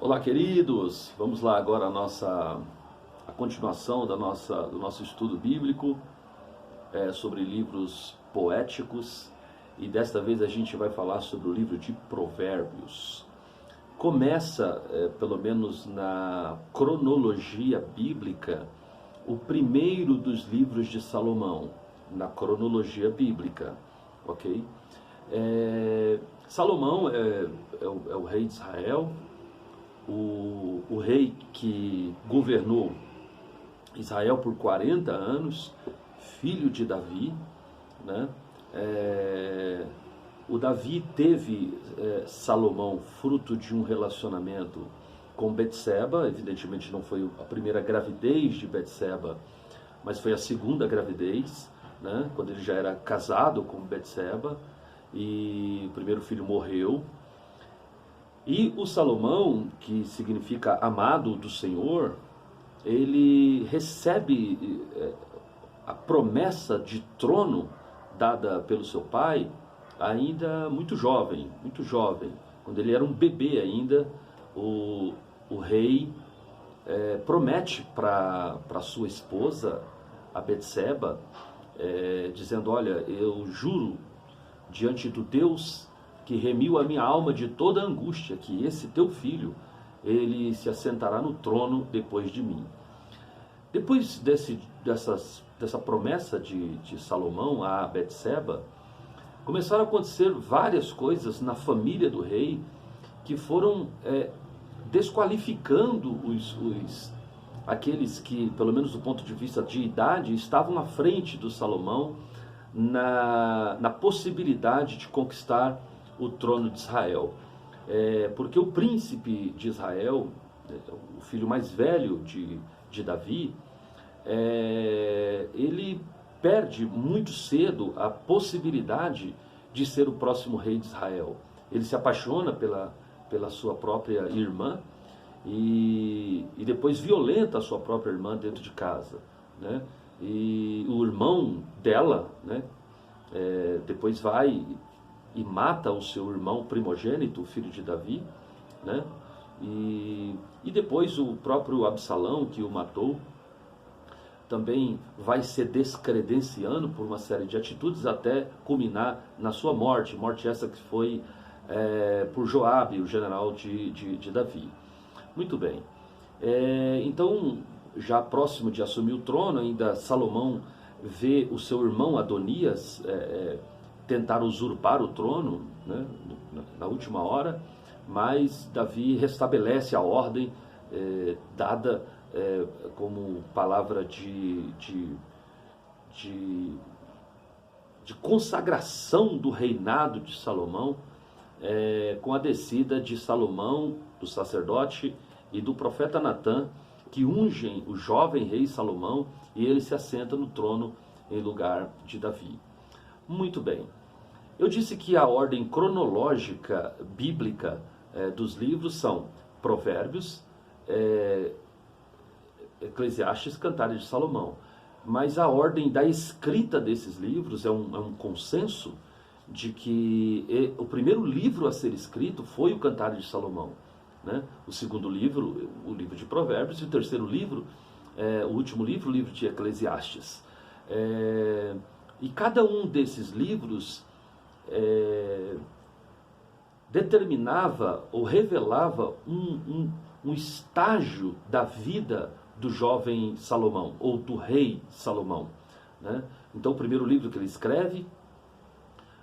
Olá, queridos! Vamos lá agora a continuação do nosso estudo bíblico sobre livros poéticos, e desta vez a gente vai falar sobre o livro de Provérbios. Começa, pelo menos na cronologia bíblica, o primeiro dos livros de Salomão, na cronologia bíblica, ok? Salomão é o rei de Israel, o rei que governou Israel por 40 anos, filho de Davi, né? O Davi teve Salomão fruto de um relacionamento com Betseba. Evidentemente não foi a primeira gravidez de Betseba, mas foi a segunda gravidez, né? Quando ele já era casado com Betseba, e o primeiro filho morreu. E o Salomão, que significa amado do Senhor, ele recebe a promessa de trono dada pelo seu pai ainda muito jovem, muito jovem. Quando ele era um bebê ainda, o rei promete para sua esposa, a Betseba, dizendo: olha, eu juro diante do Deus que remiu a minha alma de toda angústia, que esse teu filho, ele se assentará no trono depois de mim. Depois dessa promessa de Salomão a Betseba, começaram a acontecer várias coisas na família do rei que foram desqualificando aqueles que, pelo menos do ponto de vista de idade, estavam à frente do Salomão na possibilidade de conquistar o trono de Israel. Porque o príncipe de Israel, o filho mais velho de Davi, ele perde muito cedo a possibilidade de ser o próximo rei de Israel. Ele se apaixona pela sua própria irmã e depois violenta a sua própria irmã dentro de casa, né? E o irmão dela, né, depois vai e mata o seu irmão primogênito, o filho de Davi, né? E depois o próprio Absalão, que o matou, também vai se descredenciando por uma série de atitudes até culminar na sua morte essa que foi por Joabe, o general de Davi. Muito bem. Então, já próximo de assumir o trono, ainda Salomão vê o seu irmão Adonias tentar usurpar o trono, né, na última hora, mas Davi restabelece a ordem dada como palavra de consagração do reinado de Salomão, com a descida de Salomão, do sacerdote, e do profeta Natã, que ungem o jovem rei Salomão, e ele se assenta no trono em lugar de Davi. Muito bem. Eu disse que a ordem cronológica bíblica dos livros são Provérbios, Eclesiastes, Cantares de Salomão. Mas a ordem da escrita desses livros é um consenso de que o primeiro livro a ser escrito foi o Cantares de Salomão, né? O segundo livro, o livro de Provérbios, e o terceiro livro, o último livro, o livro de Eclesiastes. E cada um desses livros determinava ou revelava um estágio da vida do jovem Salomão, ou do rei Salomão, né? Então o primeiro livro que ele escreve,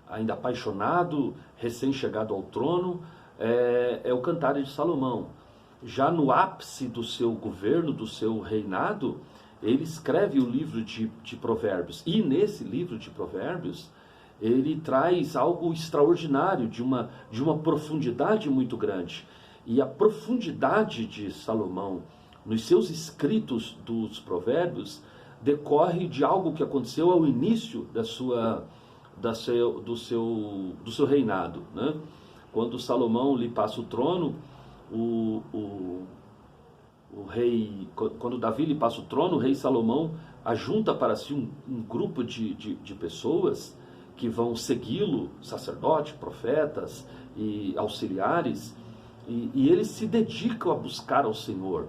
ainda apaixonado, recém-chegado ao trono, é o Cantares de Salomão. Já no ápice do seu governo, do seu reinado, ele escreve o livro de Provérbios. E nesse livro de Provérbios, ele traz algo extraordinário, de uma profundidade muito grande. E a profundidade de Salomão nos seus escritos dos Provérbios decorre de algo que aconteceu ao início do seu reinado, né? Quando Salomão lhe passa o trono, o rei, quando Davi lhe passa o trono, o rei Salomão ajunta para si um grupo de pessoas que vão segui-lo, sacerdotes, profetas e auxiliares, e ele se dedica a buscar ao Senhor,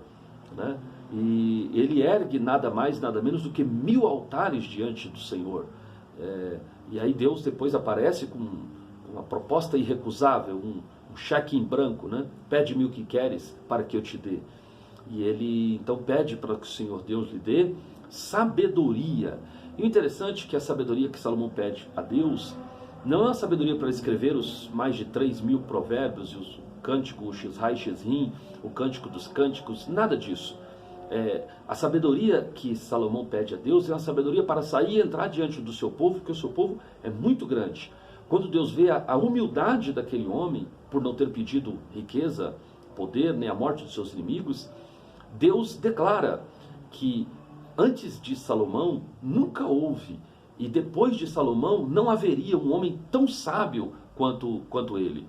né? E ele ergue nada mais, nada menos do que 1000 altares diante do Senhor. E aí Deus depois aparece com uma proposta irrecusável, um cheque em branco, né? Pede-me o que queres para que eu te dê. E ele então pede para que o Senhor Deus lhe dê sabedoria. E o interessante é que a sabedoria que Salomão pede a Deus não é uma sabedoria para escrever os mais de 3.000 provérbios, e o cântico, o Shizrai Shizrim, o cântico dos cânticos, nada disso. A sabedoria que Salomão pede a Deus é uma sabedoria para sair e entrar diante do seu povo, porque o seu povo é muito grande. Quando Deus vê a humildade daquele homem, por não ter pedido riqueza, poder, nem a morte dos seus inimigos, Deus declara que antes de Salomão nunca houve, e depois de Salomão não haveria um homem tão sábio quanto ele.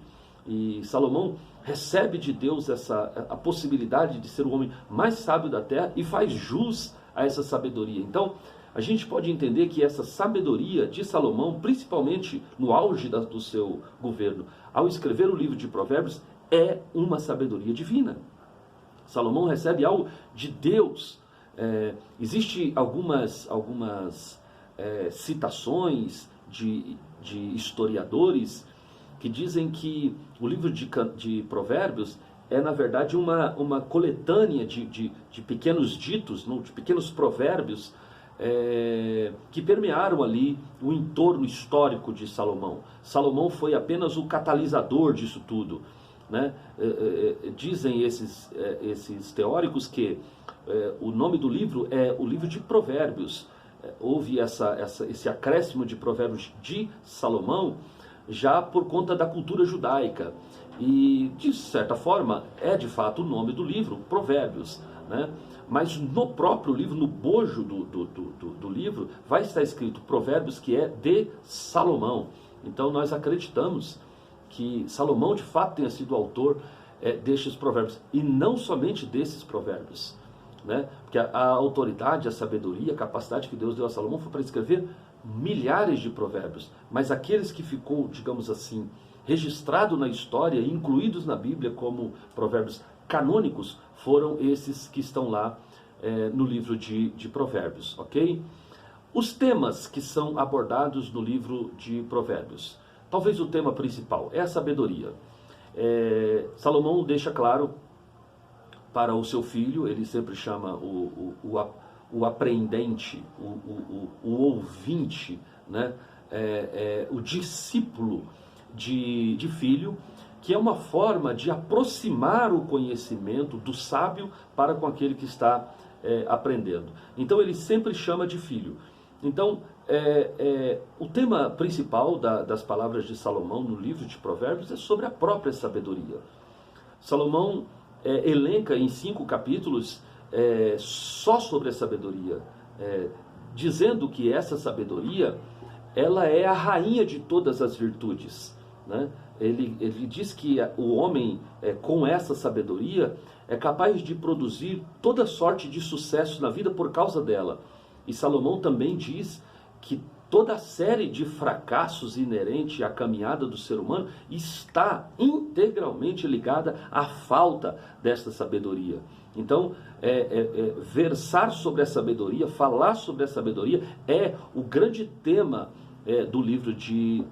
E Salomão recebe de Deus a possibilidade de ser o homem mais sábio da terra e faz jus a essa sabedoria. Então, a gente pode entender que essa sabedoria de Salomão, principalmente no auge do seu governo, ao escrever o livro de Provérbios, é uma sabedoria divina. Salomão recebe algo de Deus. Existem algumas citações de historiadores que dizem que o livro de Provérbios é, na verdade, uma coletânea de pequenos ditos, de pequenos provérbios que permearam ali o entorno histórico de Salomão. Salomão foi apenas o catalisador disso tudo, né? Dizem esses teóricos que o nome do livro é o livro de Provérbios. Houve esse acréscimo de provérbios de Salomão já por conta da cultura judaica. E, de certa forma, é de fato o nome do livro, Provérbios, né? Mas no próprio livro, no bojo do livro, vai estar escrito Provérbios, que é de Salomão. Então nós acreditamos que Salomão de fato tenha sido o autor destes provérbios, e não somente desses provérbios, né? Porque a autoridade, a sabedoria, a capacidade que Deus deu a Salomão foi para escrever milhares de provérbios, mas aqueles que ficou, digamos assim, registrado na história, incluídos na Bíblia como provérbios canônicos, foram esses que estão lá no livro de Provérbios, ok? Os temas que são abordados no livro de Provérbios. Talvez o tema principal é a sabedoria. Salomão deixa claro para o seu filho, ele sempre chama o aprendente, o ouvinte, né? O discípulo de filho, que é uma forma de aproximar o conhecimento do sábio para com aquele que está aprendendo. Então ele sempre chama de filho. Então o tema principal das palavras de Salomão no livro de Provérbios é sobre a própria sabedoria. Salomão elenca em 5 capítulos só sobre a sabedoria, dizendo que essa sabedoria ela é a rainha de todas as virtudes, né? Ele diz que o homem com essa sabedoria é capaz de produzir toda sorte de sucesso na vida por causa dela. E Salomão também diz que toda a série de fracassos inerente à caminhada do ser humano está integralmente ligada à falta desta sabedoria. Então, versar sobre a sabedoria, falar sobre a sabedoria é o grande tema do livro de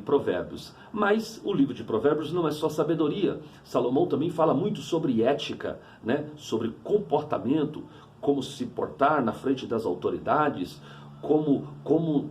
Provérbios. Mas o livro de Provérbios não é só sabedoria. Salomão também fala muito sobre ética, né? Sobre comportamento, como se portar na frente das autoridades, como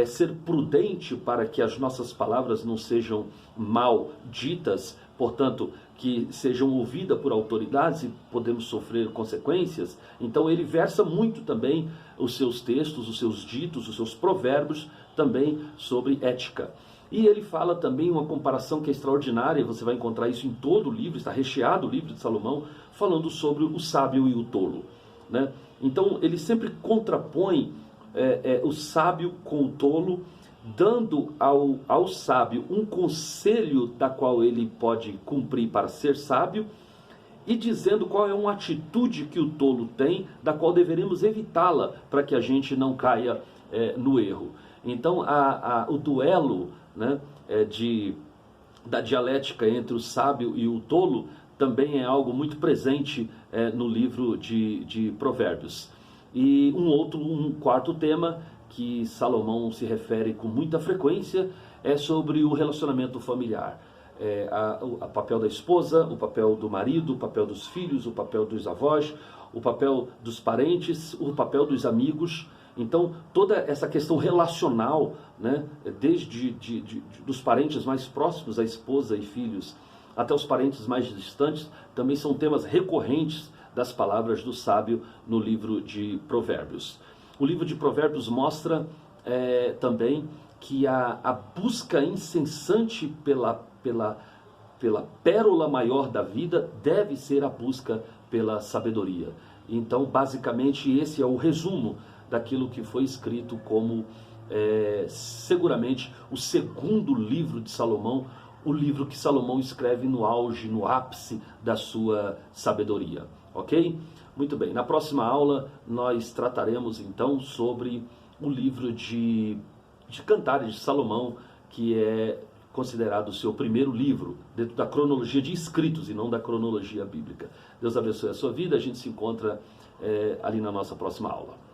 ser prudente para que as nossas palavras não sejam mal ditas, portanto, que sejam ouvidas por autoridades e podemos sofrer consequências. Então ele versa muito também os seus textos, os seus ditos, os seus provérbios também sobre ética. E ele fala também uma comparação que é extraordinária, você vai encontrar isso em todo o livro, está recheado o livro de Salomão, falando sobre o sábio e o tolo, né? Então ele sempre contrapõe o sábio com o tolo, dando ao sábio um conselho da qual ele pode cumprir para ser sábio, e dizendo qual é uma atitude que o tolo tem, da qual deveremos evitá-la para que a gente não caia no erro. Então o duelo, né, da dialética entre o sábio e o tolo também é algo muito presente no livro de Provérbios. E um quarto tema que Salomão se refere com muita frequência é sobre o relacionamento familiar. O papel da esposa, o papel do marido, o papel dos filhos, o papel dos avós, o papel dos parentes, o papel dos amigos. Então, toda essa questão relacional, né, desde dos parentes mais próximos, a esposa e filhos, até os parentes mais distantes, também são temas recorrentes das palavras do sábio no livro de Provérbios. O livro de Provérbios mostra também que a busca incessante pela pérola maior da vida deve ser a busca pela sabedoria. Então, basicamente, esse é o resumo daquilo que foi escrito como seguramente o segundo livro de Salomão, o livro que Salomão escreve no auge, no ápice da sua sabedoria. Ok? Muito bem, na próxima aula nós trataremos então sobre o livro de Cantares de Salomão, que é considerado o seu primeiro livro, dentro da cronologia de escritos e não da cronologia bíblica. Deus abençoe a sua vida, a gente se encontra ali na nossa próxima aula.